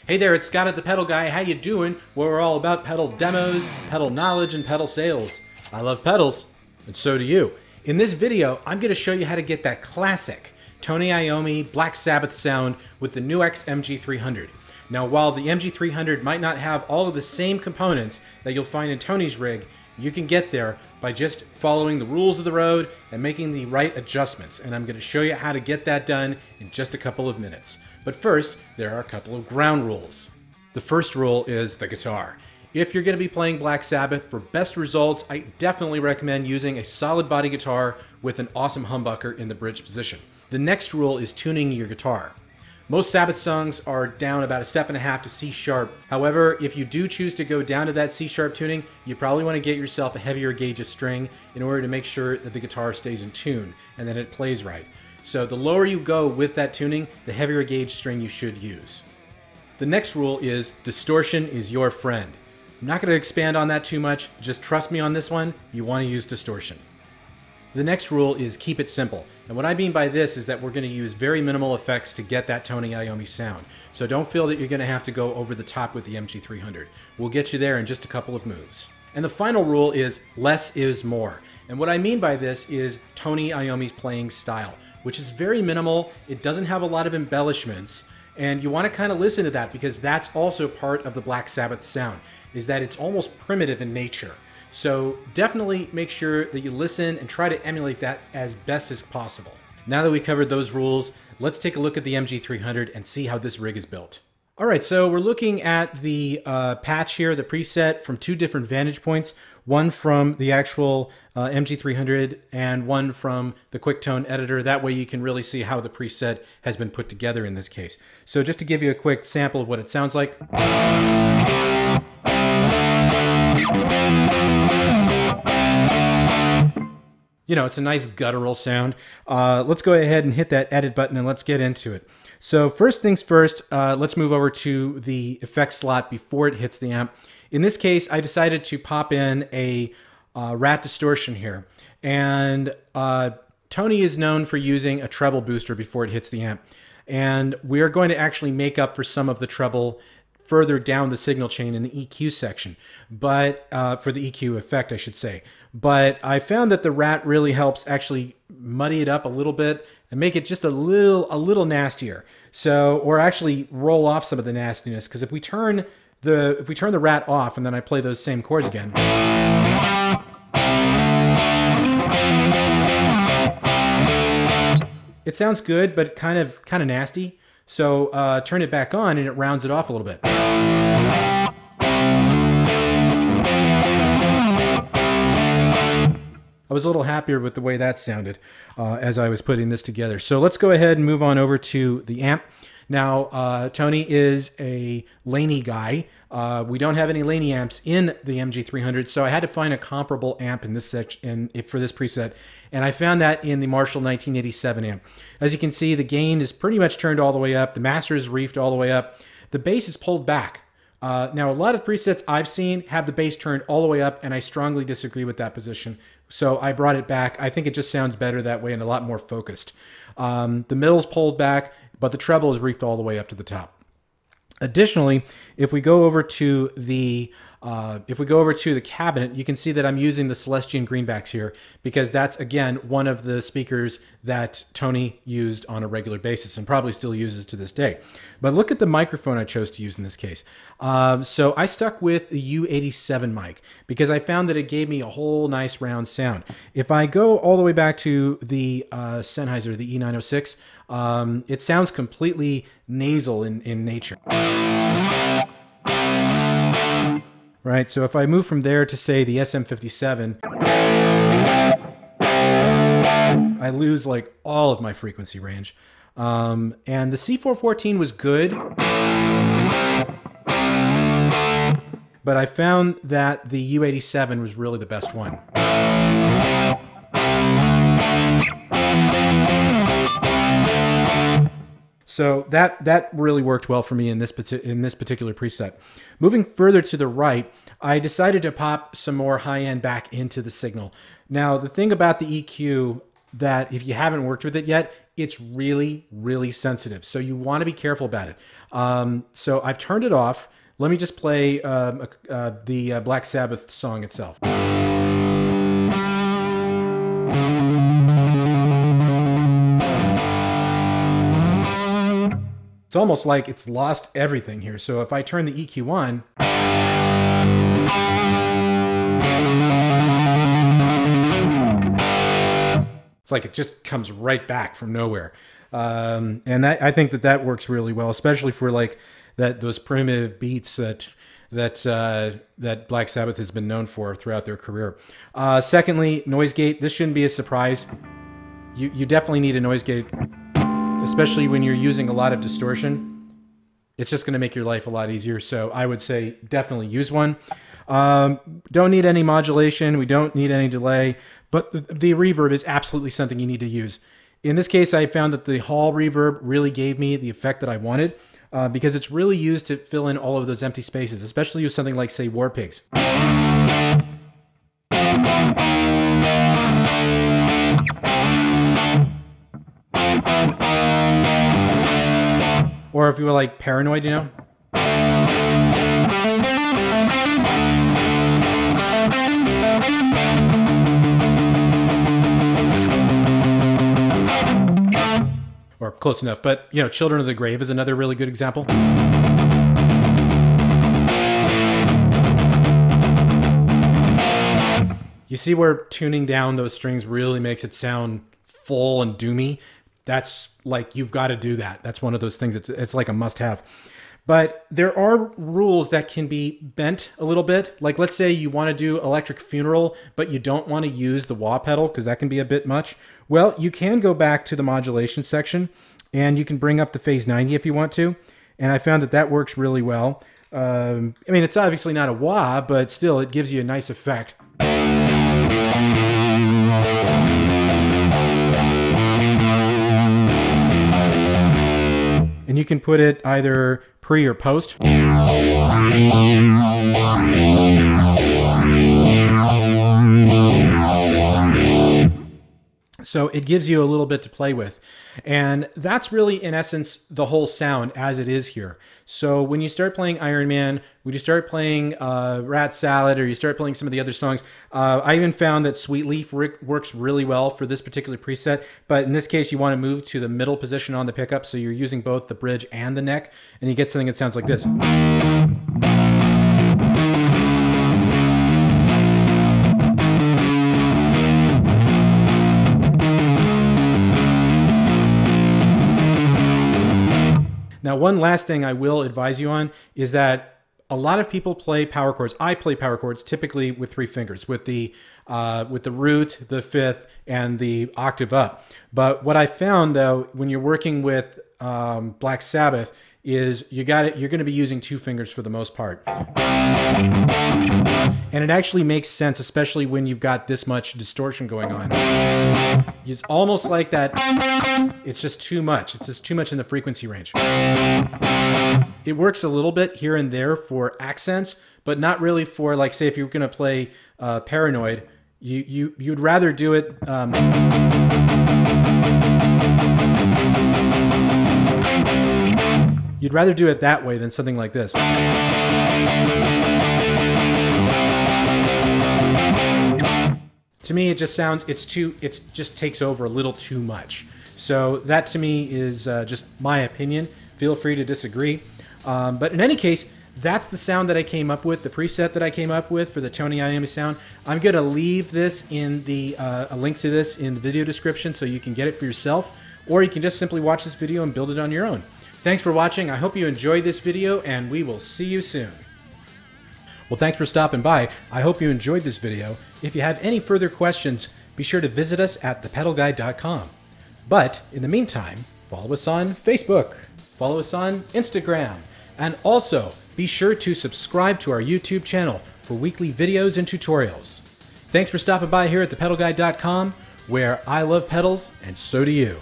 Hey there, it's Scott at the Pedal Guy. How you doing? We're all about pedal demos, pedal knowledge, and pedal sales. I love pedals, and so do you. In this video, I'm going to show you how to get that classic Tony Iommi Black Sabbath sound with the NuX MG-300. Now, while the MG-300 might not have all of the same components that you'll find in Tony's rig, you can get there by just following the rules of the road and making the right adjustments. And I'm going to show you how to get that done in just a couple of minutes. But first, there are a couple of ground rules. The first rule is the guitar. If you're going to be playing Black Sabbath, for best results, I definitely recommend using a solid body guitar with an awesome humbucker in the bridge position. The next rule is tuning your guitar. Most Sabbath songs are down about 1.5 steps to C sharp. However, if you do choose to go down to that C sharp tuning, you probably want to get yourself a heavier gauge of string in order to make sure that the guitar stays in tune and that it plays right. So the lower you go with that tuning, the heavier gauge string you should use. The next rule is distortion is your friend. I'm not going to expand on that too much, just trust me on this one, you want to use distortion. The next rule is keep it simple. And what I mean by this is that we're going to use very minimal effects to get that Tony Iommi sound. So don't feel that you're going to have to go over the top with the MG-300. We'll get you there in just a couple of moves. And the final rule is less is more. And what I mean by this is Tony Iommi's playing style, which is very minimal. It doesn't have a lot of embellishments. And you want to kind of listen to that because that's also part of the Black Sabbath sound, is that it's almost primitive in nature. So definitely make sure that you listen and try to emulate that as best as possible. Now that we covered those rules, let's take a look at the MG-300 and see how this rig is built. All right, so we're looking at the patch here, the preset from two different vantage points, one from the actual MG-300 and one from the QuickTone editor. That way you can really see how the preset has been put together in this case. So just to give you a quick sample of what it sounds like. You know, it's a nice guttural sound. Let's go ahead and hit that edit button and let's get into it. So first things first, let's move over to the effects slot before it hits the amp. In this case, I decided to pop in a rat distortion here. And Tony is known for using a treble booster before it hits the amp. And we're going to actually make up for some of the treble further down the signal chain in the EQ section, but for the EQ effect, I should say. But I found that the rat really helps actually muddy it up a little bit and make it just a little nastier. So, or actually roll off some of the nastiness, because if we turn the rat off and then I play those same chords again, it sounds good, but kind of nasty. So turn it back on and it rounds it off a little bit. I was a little happier with the way that sounded as I was putting this together. So let's go ahead and move on over to the amp. Now, Tony is a Laney guy. We don't have any Laney amps in the MG-300, so I had to find a comparable amp in this section for this preset, and I found that in the Marshall 1987 amp. As you can see, the gain is pretty much turned all the way up. The master is reefed all the way up. The bass is pulled back. Now, a lot of presets I've seen have the bass turned all the way up, and I strongly disagree with that position. So I brought it back. I think it just sounds better that way and a lot more focused. The middle's pulled back, but the treble is reefed all the way up to the top. Additionally, if we go over to the cabinet, you can see that I'm using the Celestian greenbacks here because that's, again, one of the speakers that Tony used on a regular basis and probably still uses to this day. But look at the microphone I chose to use in this case. So I stuck with the U87 mic because I found that it gave me a whole nice round sound. If I go all the way back to the Sennheiser, the E906, it sounds completely nasal in nature. Right, so if I move from there to, say, the SM57, I lose like all of my frequency range. And the C414 was good, but I found that the U87 was really the best one. So that really worked well for me in this particular preset. Moving further to the right, I decided to pop some more high-end back into the signal. Now, the thing about the EQ that if you haven't worked with it yet, it's really, really sensitive. So you want to be careful about it. So I've turned it off. Let me just play the Black Sabbath song itself. It's almost like it's lost everything here. So if I turn the EQ on, it's like it just comes right back from nowhere. And I think that works really well, especially for like those primitive beats that Black Sabbath has been known for throughout their career. Secondly, noise gate. This shouldn't be a surprise. You definitely need a noise gate, especially when you're using a lot of distortion. It's just going to make your life a lot easier. So I would say definitely use one. Don't need any modulation. We don't need any delay, but the reverb is absolutely something you need to use. In this case, I found that the hall reverb really gave me the effect that I wanted because it's really used to fill in all of those empty spaces, especially with something like, say, War Pigs. Or if you were like Paranoid, you know? Or close enough, but you know, Children of the Grave is another really good example. You see where tuning down those strings really makes it sound full and doomy? That's like, you've got to do that. That's one of those things, it's like a must-have. But there are rules that can be bent a little bit. Like, let's say you want to do Electric Funeral, but you don't want to use the wah pedal because that can be a bit much. Well, you can go back to the modulation section and you can bring up the phase 90 if you want to. And I found that works really well. I mean, it's obviously not a wah, but still it gives you a nice effect. And you can put it either pre or post. So it gives you a little bit to play with. And that's really, in essence, the whole sound as it is here. So when you start playing Iron Man, when you start playing Rat Salad, or you start playing some of the other songs, I even found that Sweet Leaf works really well for this particular preset. But in this case, you want to move to the middle position on the pickup, so you're using both the bridge and the neck, and you get something that sounds like this. Now, one last thing I will advise you on is that a lot of people play power chords. I play power chords typically with 3 fingers, with the root, the fifth, and the octave up. But what I found, though, when you're working with Black Sabbath, is you're going to be using 2 fingers for the most part. And it actually makes sense, especially when you've got this much distortion going on. It's almost like that, it's just too much. It's just too much in the frequency range. It works a little bit here and there for accents, but not really for, like, say, if you're going to play Paranoid, you'd rather do it... You'd rather do it that way than something like this. To me, it just sounds, it just takes over a little too much. So that to me is just my opinion. Feel free to disagree. But in any case, that's the sound that I came up with, the preset that I came up with for the Tony Iommi sound. I'm going to leave this in the, a link to this in the video description so you can get it for yourself, or you can just simply watch this video and build it on your own. Thanks for watching. I hope you enjoyed this video, and we will see you soon. Well, thanks for stopping by. I hope you enjoyed this video. If you have any further questions, be sure to visit us at thepedalguide.com. But in the meantime, follow us on Facebook, follow us on Instagram, and also be sure to subscribe to our YouTube channel for weekly videos and tutorials. Thanks for stopping by here at thepedalguide.com, where I love pedals and so do you.